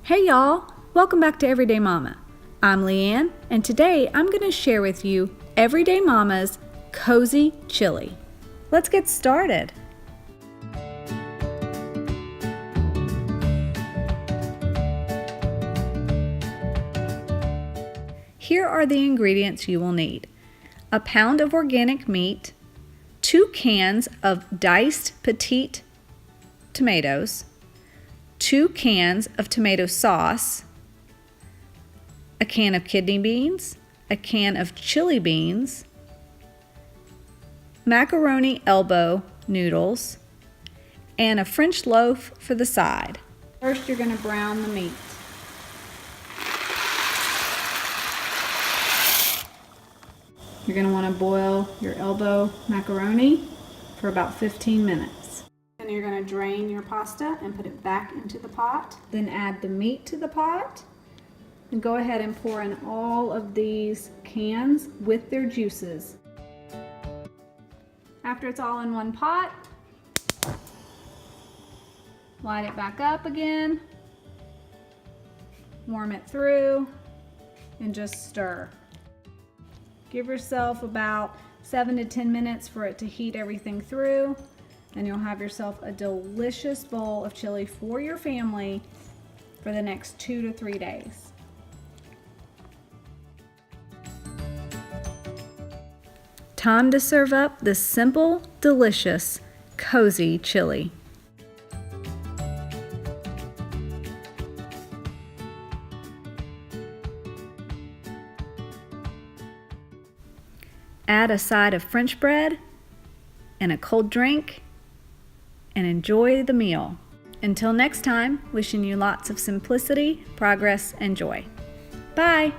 Hey y'all, welcome back to Everyday Mama. I'm Leanne, and today I'm going to share with you Everyday Mama's cozy chili. Let's get started. Here are the ingredients you will need: a pound of organic meat, 2 cans of diced petite tomatoes, 2 cans of tomato sauce, a can of kidney beans, a can of chili beans, macaroni elbow noodles, and a French loaf for the side. First, you're going to brown the meat. You're going to want to boil your elbow macaroni for about 15 minutes. Then you're going to drain your pasta and put it back into the pot. Then add the meat to the pot. And go ahead and pour in all of these cans with their juices. After it's all in one pot, light it back up again, warm it through, and just stir. Give yourself about 7 to 10 minutes for it to heat everything through, and you'll have yourself a delicious bowl of chili for your family for the next 2 to 3 days. Time to serve up this simple, delicious, cozy chili. Add a side of French bread and a cold drink and enjoy the meal. Until next time, wishing you lots of simplicity, progress, and joy. Bye!